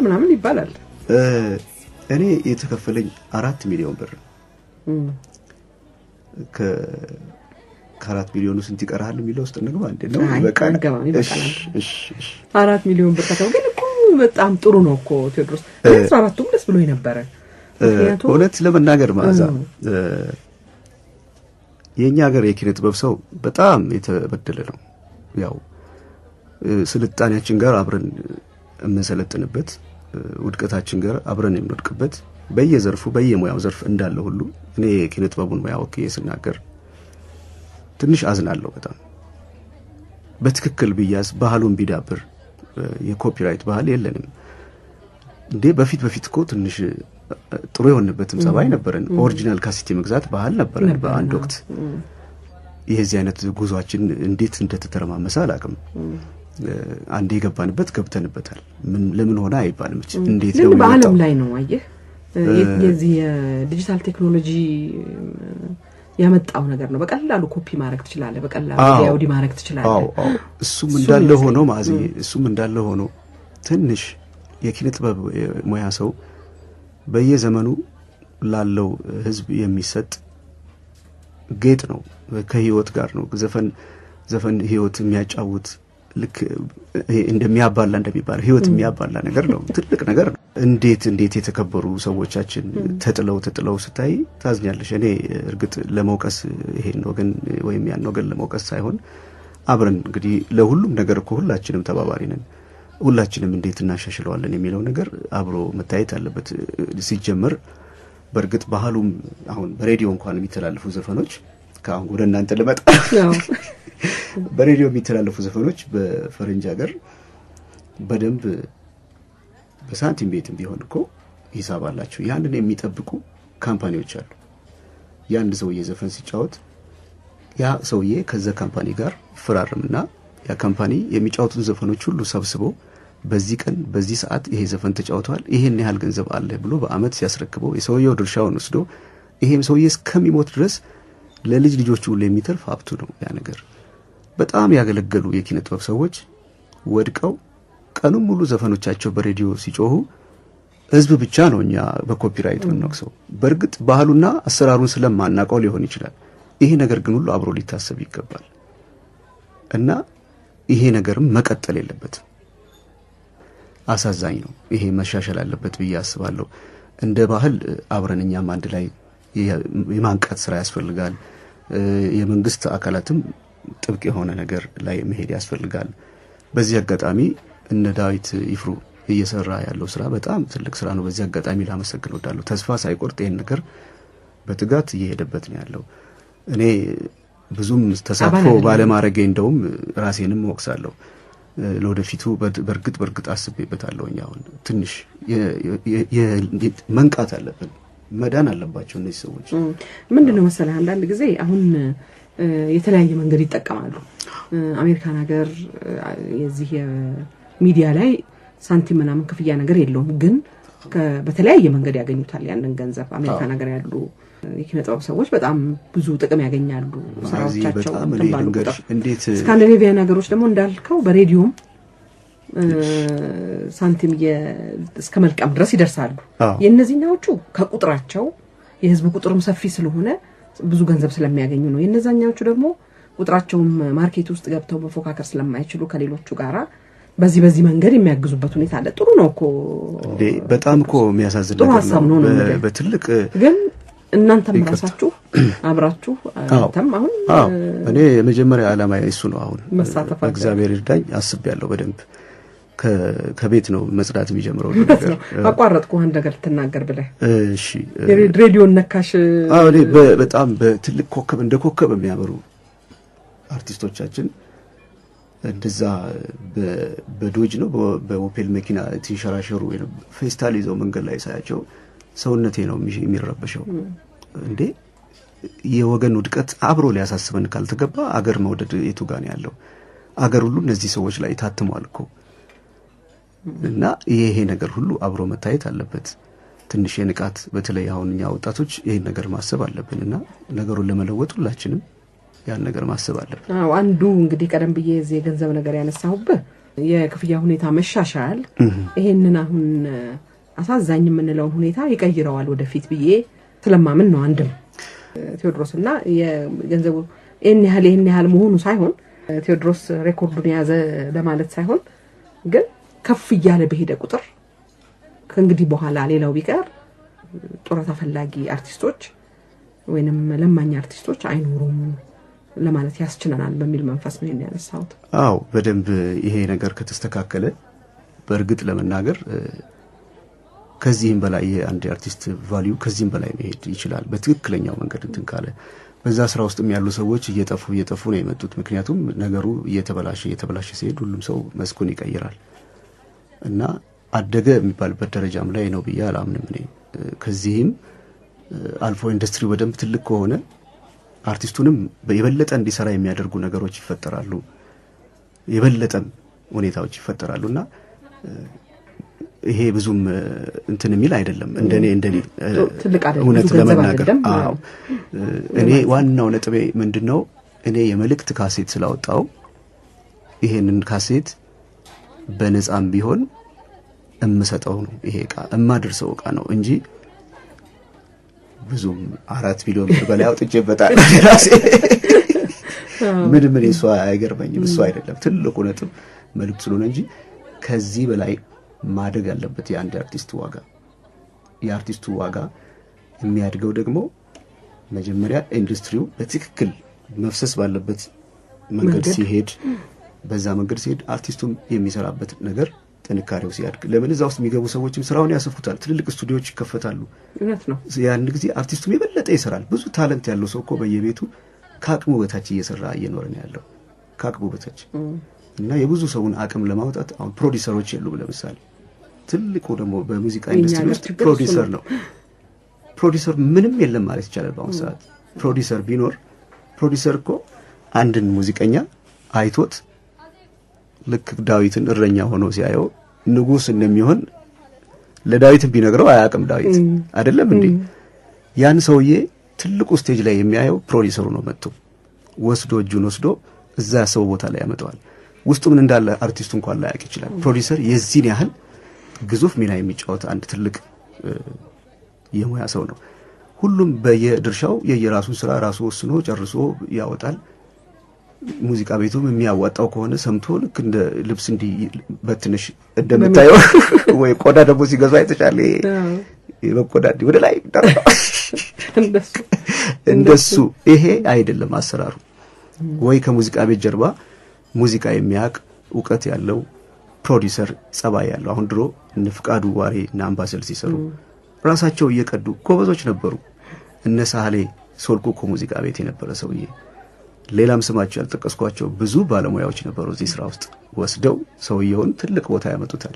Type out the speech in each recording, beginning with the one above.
ምናምን ይባላል። እኔ የተከፈለኝ 4 ሚሊዮን ብር ከ4 ሚሊዮኑ ስንት ይቀራል የሚለው ውስጥ እንግባ እንዴ ነው ይበቃል። እሺ 4 ሚሊዮን ብር ከተው ግን እኮ በጣም ጥሩ ነው እኮ ቴዎድሮስ። 14ቱም ደስ ብሎኝ ነበር። እውነት ለመናገር ማዛ የኛ ሀገር የኪነ ጥበብ ሰው በጣም የተበደለ ነው። ያው ስልጣኔያችን ጋር አብረን የምንሰለጥንበት ውድቀታችን ጋር አብረን የምንወድቅበት በየዘርፉ በየሙያው ዘርፍ እንዳለ ሁሉ እኔ የኪነ ጥበቡን ሙያ ወክዬ ስናገር ትንሽ አዝናለሁ በጣም በትክክል ቢያዝ ባህሉን ቢዳብር የኮፒራይት ባህል የለንም እንዴ በፊት እኮ ትንሽ ጥሩ የሆነበትም ጸባይ ነበረን ኦሪጂናል ካሴት መግዛት ባህል ነበረን በአንድ ወቅት የዚህ አይነት ጉዟችን እንዴት እንደተተረማመሰ አላውቅም አንዴ የገባንበት ገብተንበታል ለምን ሆነ አይባልም እንዴት ነው በአለም ላይ ነው አየህ የዚህ ዲጂታል ቴክኖሎጂ ያመጣው ነገር ነው በቀላሉ ኮፒ ማድረግ ትችላለህ በቀላሉ ዲአውዲ ማድረግ ትችላለህ እሱም እንዳለ ሆኖ ማዚ እሱም እንዳለ ሆኖ ትንሽ የኪነ ጥበብ ሙያ ሰው በየዘመኑ ላለው ህዝብ የሚሰጥ ጌጥ ነው ከህይወት ጋር ነው ዘፈን ህይወት የሚያጫውት ልክ እንደሚያባላ እንደሚባል ህይወት የሚያባላ ነገር ነው ትልቅ ነገር ነው እንዴት የተከበሩ ሰዎቻችን ተጥለው ስታይ ታዝኛለሽ እኔ እርግጥ ለመውቀስ ይሄን ወገን ወይም ያን ወገን ለመውቀስ ሳይሆን አብረን እንግዲህ ለሁሉም ነገር እኮ ሁላችንም ተባባሪ ነን ሁላችንም እንዴት እናሻሽለዋለን የሚለው ነገር አብሮ መታየት አለበት ሲጀመር በርግጥ ባህሉም አሁን በሬዲዮ እንኳን የሚተላለፉ ዘፈኖች ካሁን ወደ እናንተ ለመጣ በሬዲዮ የሚተላለፉ ዘፈኖች በፈረንጅ ሀገር በደንብ በሳንቲም ቤትም ቢሆን እኮ ሂሳብ አላቸው ያንን የሚጠብቁ ካምፓኒዎች አሉ ያን ሰውዬ ዘፈን ሲጫወት ያ ሰውዬ ከዛ ካምፓኒ ጋር ፍራርምና ያ ካምፓኒ የሚጫወቱን ዘፈኖች ሁሉ ሰብስቦ በዚህ ቀን በዚህ ሰዓት ይሄ ዘፈን ተጫውቷል ይሄን ያህል ገንዘብ አለ ብሎ በአመት ሲያስረክበው የሰውዬው ድርሻውን ወስዶ ይሄም ሰውዬ እስከሚሞት ድረስ ለልጅ ልጆቹ ሁሉ የሚተርፍ ሀብቱ ነው ያ ነገር በጣም ያገለገሉ የኪነ ጥበብ ሰዎች ወድቀው ቀኑን ሙሉ ዘፈኖቻቸው በሬዲዮ ሲጮሁ ህዝብ ብቻ ነው እኛ በኮፒራይት ምንነክሰው በርግጥ ባህሉና አሰራሩን ስለማናቀው ሊሆን ይችላል ይሄ ነገር ግን ሁሉ አብሮ ሊታሰብ ይገባል እና ይሄ ነገርም መቀጠል የለበትም አሳዛኝ ነው ይሄ መሻሻል አለበት ብዬ አስባለሁ እንደ ባህል አብረንኛም አንድ ላይ የማንቃት ስራ ያስፈልጋል የመንግስት አካላትም ጥብቅ የሆነ ነገር ላይ መሄድ ያስፈልጋል በዚህ አጋጣሚ እነ ዳዊት ይፍሩ እየሰራ ያለው ስራ በጣም ትልቅ ስራ ነው በዚህ አጋጣሚ ላመሰግን ወዳለሁ ተስፋ ሳይቆርጥ ይሄን ነገር በትጋት እየሄደበት ነው ያለው እኔ ብዙም ተሳትፎ ባለማረጌ እንደውም ራሴንም ወቅሳለሁ ለወደፊቱ በርግጥ አስቤበታለሁኝ አሁን ትንሽ መንቃት አለብን መዳን አለባቸው እነዚህ ሰዎች ምንድነው መሰለህ አንዳንድ ጊዜ አሁን የተለያየ መንገድ ይጠቀማሉ አሜሪካን ሀገር የዚህ ሚዲያ ላይ ሳንቲም ምናምን ክፍያ ነገር የለውም ግን በተለያየ መንገድ ያገኙታል ያንን ገንዘብ አሜሪካን ሀገር ያሉ የኪነ ጥበብ ሰዎች በጣም ብዙ ጥቅም ያገኛሉ ስራዎቻቸው እንዴት ስካንዲኔቪያን ሀገሮች ደግሞ እንዳልከው በሬዲዮም ሳንቲም እስከ መልቀም ድረስ ይደርሳሉ የነዚህኛዎቹ ከቁጥራቸው የህዝብ ቁጥርም ሰፊ ስለሆነ ብዙ ገንዘብ ስለሚያገኙ ነው የነዛኛዎቹ ደግሞ ቁጥራቸውም ማርኬት ውስጥ ገብተው መፎካከር ስለማይችሉ ከሌሎቹ ጋራ በዚህ መንገድ የሚያግዙበት ሁኔታ አለ ጥሩ ነው እኮ በጣም እኮ የሚያሳዝን ነገር ነው በትልቅ ግን እናንተም ራሳችሁ አብራችሁ አንተም አሁን እኔ የመጀመሪያ ዓላማ እሱ ነው አሁን እግዚአብሔር ይርዳኝ አስቤያለሁ በደንብ ከቤት ነው መጽዳት የሚጀምረው ነገር አቋረጥኩ አንድ ነገር ተናገር ብለህ እሺ ሬዲዮን ነካሽ እኔ በጣም በትልቅ ኮከብ እንደ ኮከብ የሚያበሩ አርቲስቶቻችን እንደዛ በዶጅ ነው በኦፔል መኪና ትንሸራሸሩ ፌስታል ይዘው መንገድ ላይ ሳያቸው ሰውነቴ ነው የሚረበሸው እንዴ የወገን ውድቀት አብሮ ሊያሳስበን ካልተገባ አገር መውደድ የቱ ጋር ነው ያለው አገር ሁሉ እነዚህ ሰዎች ላይ ታትሟል እኮ እና ይሄ ነገር ሁሉ አብሮ መታየት አለበት ትንሽ የንቃት በተለይ አሁንኛ ወጣቶች ይሄን ነገር ማሰብ አለብንና ነገሩን ለመለወጥ ሁላችንም ያን ነገር ማሰብ አለብን አንዱ እንግዲህ ቀደም ብዬ እዚህ ገንዘብ ነገር ያነሳሁበት የክፍያ ሁኔታ መሻሻል ይሄንን አሁን አሳዛኝ የምንለው ሁኔታ ይቀይረዋል ወደፊት ብዬ ስለማምን ነው። አንድም ቴዎድሮስና የገንዘቡ ይሄን ያህል መሆኑ ሳይሆን ቴዎድሮስ ሬኮርዱን ያዘ ለማለት ሳይሆን ግን ከፍ እያለ በሄደ ቁጥር ከእንግዲህ በኋላ ሌላው ቢቀር ጡረታ ፈላጊ አርቲስቶች ወይንም ለማኝ አርቲስቶች አይኖሩም ለማለት ያስችለናል በሚል መንፈስ ነው የሚያነሳውት። አዎ በደንብ ይሄ ነገር ከተስተካከለ በእርግጥ ለመናገር ከዚህም በላይ የአንድ አርቲስት ቫልዩ ከዚህም በላይ መሄድ ይችላል በትክክለኛው መንገድ እንትን ካለ። በዛ ስራ ውስጥም ያሉ ሰዎች እየጠፉ ነው የመጡት። ምክንያቱም ነገሩ እየተበላሸ ሲሄድ ሁሉም ሰው መስኩን ይቀይራል እና አደገ የሚባልበት ደረጃም ላይ ነው ብዬ አላምንም እኔ። ከዚህም አልፎ ኢንዱስትሪው በደንብ ትልቅ ከሆነ አርቲስቱንም የበለጠ እንዲሰራ የሚያደርጉ ነገሮች ይፈጠራሉ፣ የበለጠም ሁኔታዎች ይፈጠራሉና ይሄ ብዙም እንትን የሚል አይደለም እንደኔ እውነት ለመናገር። አዎ እኔ ዋናው ነጥቤ ምንድነው እኔ የመልእክት ካሴት ስላወጣው ይሄንን ካሴት በነፃም ቢሆን እምሰጠው ነው። ይሄ ዕቃ እማደርሰው ዕቃ ነው እንጂ ብዙም 4 ሚሊዮን ብር በላይ አውጥቼበታል ራሴ። ምንም እሱ አይገርመኝም። እሱ አይደለም ትልቁ ነጥብ መልእክት ስለሆነ እንጂ ከዚህ በላይ ማደግ አለበት የአንድ አርቲስት ዋጋ። የአርቲስቱ ዋጋ የሚያድገው ደግሞ መጀመሪያ ኢንዱስትሪው በትክክል መፍሰስ ባለበት መንገድ ሲሄድ፣ በዛ መንገድ ሲሄድ አርቲስቱም የሚሰራበት ነገር ጥንካሬው ሲያድግ፣ ለምን እዛ ውስጥ የሚገቡ ሰዎችም ስራውን ያሰፉታል፣ ትልልቅ ስቱዲዮዎች ይከፈታሉ። እውነት ነው። ያን ጊዜ አርቲስቱም የበለጠ ይሰራል። ብዙ ታለንት ያለው ሰው እኮ በየቤቱ ከአቅሙ በታች እየሰራ እየኖረ ነው ያለው፣ ከአቅሙ በታች እና የብዙ ሰውን አቅም ለማውጣት አሁን ፕሮዲዩሰሮች የሉም። ለምሳሌ ትልቁ ደግሞ በሙዚቃ ኢንዱስትሪ ውስጥ ፕሮዲዩሰር ነው። ፕሮዲዩሰር ምንም የለም ማለት ይቻላል በአሁኑ ሰዓት። ፕሮዲዩሰር ቢኖር ፕሮዲዩሰር እኮ አንድን ሙዚቀኛ አይቶት ልክ ዳዊትን እረኛ ሆኖ ሲያየው ንጉስ እንደሚሆን ለዳዊትን ቢነግረው አያውቅም ዳዊት አይደለም እንዴ? ያን ሰውዬ ትልቁ ስቴጅ ላይ የሚያየው ፕሮዲዩሰሩ ነው። መጥቶ ወስዶ እጁን ወስዶ እዛ ሰው ቦታ ላይ ያመጣዋል። ውስጡ ምን እንዳለ አርቲስቱ እንኳን ላያውቅ ይችላል። ፕሮዲዩሰር የዚህን ያህል ግዙፍ ሚና የሚጫወት አንድ ትልቅ የሙያ ሰው ነው። ሁሉም በየድርሻው የየራሱን ስራ ራሱ ወስኖ ጨርሶ ያወጣል። ሙዚቃ ቤቱም የሚያዋጣው ከሆነ ሰምቶ ልክ እንደ ልብስ እንዲ በትንሽ እንደምታየው ወይ ቆዳ ደግሞ ሲገዛ አይተሻለ የበቆዳ እንዲ ወደ ላይ እንደሱ ይሄ አይደለም አሰራሩ። ወይ ከሙዚቃ ቤት ጀርባ ሙዚቃ የሚያውቅ ዕውቀት ያለው ፕሮዲዩሰር ጸባይ ያለው። አሁን ድሮ እነ ፍቃዱ ዋሬ እና አምባሰል ሲሰሩ ራሳቸው እየቀዱ ጎበዞች ነበሩ። እነ ሳህሌ ሶልኮ ሙዚቃ ቤት የነበረ ሰውዬ፣ ሌላም ስማቸው ያልጠቀስኳቸው ብዙ ባለሙያዎች ነበሩ እዚህ ስራ ውስጥ ወስደው ሰውየውን ትልቅ ቦታ ያመጡታል።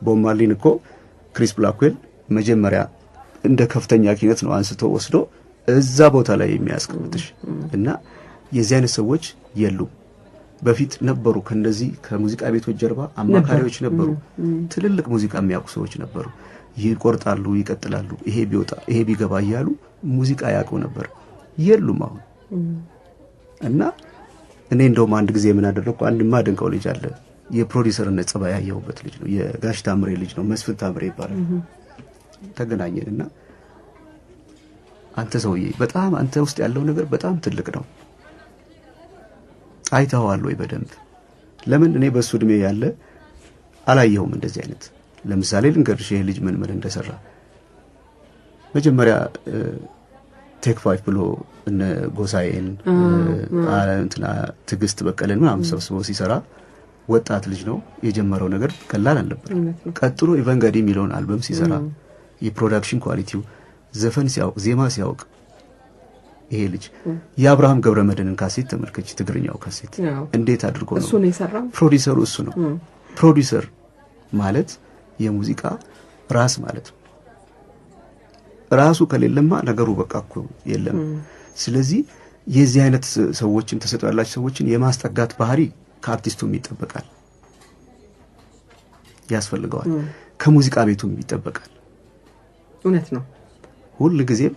ቦብ ማርሊን እኮ ክሪስ ብላክዌል መጀመሪያ እንደ ከፍተኛ ኪነት ነው አንስቶ ወስዶ እዛ ቦታ ላይ የሚያስቀምጥሽ እና የዚህ አይነት ሰዎች የሉም። በፊት ነበሩ። ከነዚህ ከሙዚቃ ቤቶች ጀርባ አማካሪዎች ነበሩ። ትልልቅ ሙዚቃ የሚያውቁ ሰዎች ነበሩ። ይቆርጣሉ፣ ይቀጥላሉ፣ ይሄ ቢወጣ ይሄ ቢገባ እያሉ ሙዚቃ ያውቁ ነበር። የሉም አሁን። እና እኔ እንደውም አንድ ጊዜ ምን አደረኩ፣ አንድ ማደንቀው ልጅ አለ፣ የፕሮዲዩሰርነት ጸባይ ያየሁበት ልጅ ነው። የጋሽ ታምሬ ልጅ ነው፣ መስፍን ታምሬ ይባላል። ተገናኘንና አንተ ሰውዬ በጣም አንተ ውስጥ ያለው ነገር በጣም ትልቅ ነው፣ አይተዋል ወይ በደንብ? ለምን እኔ በሱ እድሜ ያለ አላየሁም እንደዚህ አይነት። ለምሳሌ ልንገርሽ ይሄ ልጅ ምን እንደሰራ መጀመሪያ ቴክ 5 ብሎ እነ ጎሳዬን እንትና ትግስት በቀለን ምናምን ሰብስቦ ሲሰራ ወጣት ልጅ ነው። የጀመረው ነገር ቀላል አልነበር። ቀጥሎ ኢቫንጋዲ ሚሊዮን አልበም ሲሰራ የፕሮዳክሽን ኳሊቲው ዘፈን ሲያውቅ ዜማ ሲያውቅ ይሄ ልጅ የአብርሃም ገብረመድህንን ካሴት ተመልከች፣ ትግርኛው ካሴት እንዴት አድርጎ ነው እሱ ነው የሰራው። ፕሮዲዩሰሩ እሱ ነው። ፕሮዲዩሰር ማለት የሙዚቃ ራስ ማለት ነው። ራሱ ከሌለማ ነገሩ በቃ እኮ የለም። ስለዚህ የዚህ አይነት ሰዎችን ተሰጥኦ ያላቸው ሰዎችን የማስጠጋት ባህሪ ከአርቲስቱም ይጠበቃል፣ ያስፈልገዋል፣ ከሙዚቃ ቤቱም ይጠበቃል። እውነት ነው። ሁሉ ጊዜም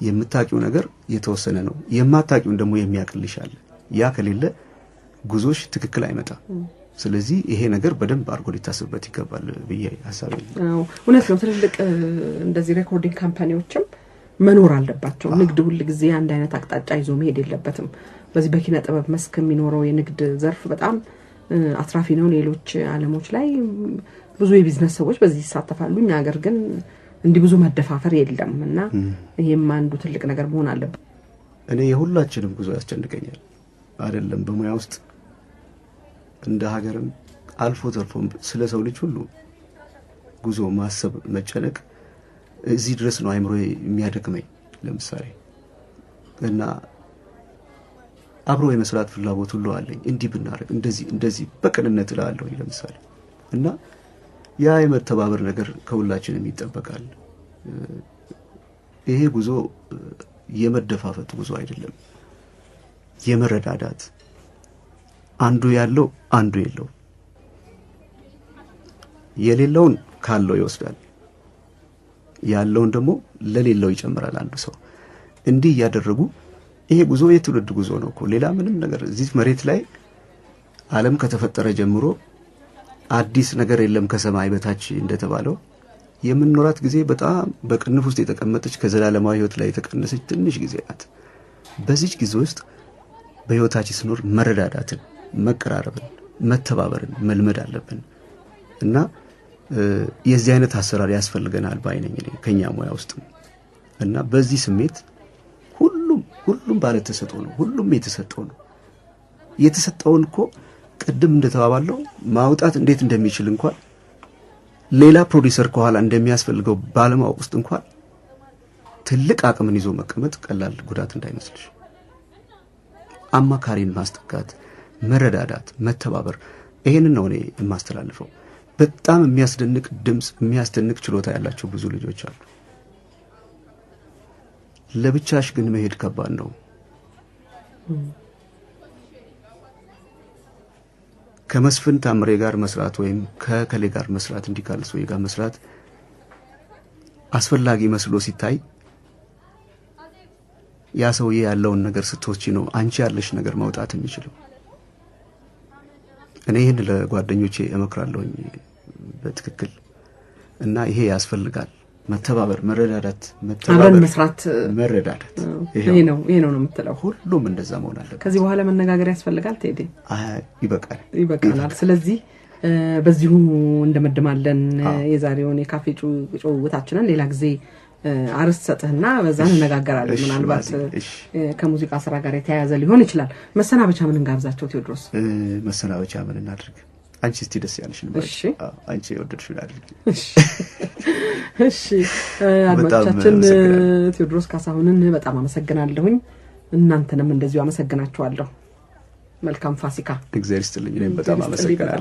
የምታቂው ነገር የተወሰነ ነው፣ የማታቂውን ደግሞ የሚያቅልሻል። ያ ከሌለ ጉዞሽ ትክክል አይመጣም። ስለዚህ ይሄ ነገር በደንብ አርጎ ሊታሰብበት ይገባል ብዬ ሐሳቤ ነው። እውነት ነው። ትልልቅ እንደዚህ ሬኮርዲንግ ካምፓኒዎችም መኖር አለባቸው። ንግድ ሁሉ ጊዜ አንድ አይነት አቅጣጫ ይዞ መሄድ የለበትም። በዚህ በኪነ ጥበብ መስክ የሚኖረው የንግድ ዘርፍ በጣም አትራፊ ነው። ሌሎች ዓለሞች ላይ ብዙ የቢዝነስ ሰዎች በዚህ ይሳተፋሉ። እኛ ሀገር ግን እንዲህ ብዙ መደፋፈር የለምና ይሄም አንዱ ትልቅ ነገር መሆን አለበት። እኔ የሁላችንም ጉዞ ያስጨንቀኛል አይደለም በሙያ ውስጥ እንደ ሀገርም አልፎ ተርፎም ስለ ሰው ልጅ ሁሉ ጉዞ ማሰብ መጨነቅ እዚህ ድረስ ነው አይምሮ የሚያደክመኝ ለምሳሌ እና አብሮ የመስራት ፍላጎት ሁሉ አለኝ እንዲህ ብናረግ እንደዚህ በቀንነት እላለሁ ለምሳሌ እና ያ የመተባበር ነገር ከሁላችንም ይጠበቃል። ይሄ ጉዞ የመደፋፈት ጉዞ አይደለም፣ የመረዳዳት አንዱ ያለው አንዱ የለው የሌለውን ካለው ይወስዳል ያለውን ደግሞ ለሌለው ይጨምራል አንዱ ሰው እንዲህ ያደረጉ ይሄ ጉዞ የትውልድ ጉዞ ነው እኮ ሌላ ምንም ነገር እዚህ መሬት ላይ ዓለም ከተፈጠረ ጀምሮ አዲስ ነገር የለም ከሰማይ በታች እንደተባለው የምንኖራት ጊዜ በጣም በቅንፍ ውስጥ የተቀመጠች ከዘላለማዊ ህይወት ላይ የተቀነሰች ትንሽ ጊዜ ናት። በዚህ ጊዜ ውስጥ በህይወታችን ስኖር መረዳዳትን መቀራረብን መተባበርን መልመድ አለብን እና የዚህ አይነት አሰራር ያስፈልገናል ባይነኝ ከኛ ሙያ ውስጥ እና በዚህ ስሜት ሁሉም ባለ ተሰጥኦ ነው ሁሉም የተሰጠውን እኮ ቀደም እንደተባባለው ማውጣት እንዴት እንደሚችል እንኳን ሌላ ፕሮዲዩሰር ከኋላ እንደሚያስፈልገው ባለማወቅ ውስጥ እንኳን ትልቅ አቅምን ይዞ መቀመጥ ቀላል ጉዳት እንዳይመስልሽ አማካሪን ማስተካከት መረዳዳት መተባበር ይሄንን ነው እኔ የማስተላልፈው። በጣም የሚያስደንቅ ድምጽ የሚያስደንቅ ችሎታ ያላቸው ብዙ ልጆች አሉ። ለብቻሽ ግን መሄድ ከባድ ነው። ከመስፍን ታምሬ ጋር መስራት ወይም ከከሌ ጋር መስራት እንዲካልስ ወይ ጋር መስራት አስፈላጊ መስሎ ሲታይ ያ ሰውዬ ያለውን ነገር ስትወጪ ነው አንቺ ያለሽ ነገር ማውጣት የሚችለው። እኔ ይሄን ለጓደኞቼ እመክራለሁኝ በትክክል እና ይሄ ያስፈልጋል መተባበር መረዳዳት አብረን መስራት መረዳዳት ይሄ ነው የምትለው ሁሉም እንደዛ መሆን አለበት። ከዚህ በኋላ መነጋገር ያስፈልጋል ቴዲ ይበቃል። ስለዚህ በዚሁ እንደመደማለን የዛሬውን የካፌ ጭውውታችንን ሌላ ጊዜ አርዕስት ሰጥህና በዛ እንነጋገራለን። ምናልባት ከሙዚቃ ስራ ጋር የተያያዘ ሊሆን ይችላል። መሰናበቻ ምን እንጋብዛቸው ቴዎድሮስ? መሰናበቻ ምን እናድርግ? አንቺ እስቲ ደስ ያለሽ ነው። አንቺ የወደድሽው አድርጊ። እሺ አድማጮቻችን ቴዎድሮስ ካሳሁንን በጣም አመሰግናለሁኝ። እናንተንም እንደዚሁ አመሰግናችኋለሁ። መልካም ፋሲካ። እግዚአብሔር ይስጥልኝ። እኔም በጣም አመሰግናለሁ።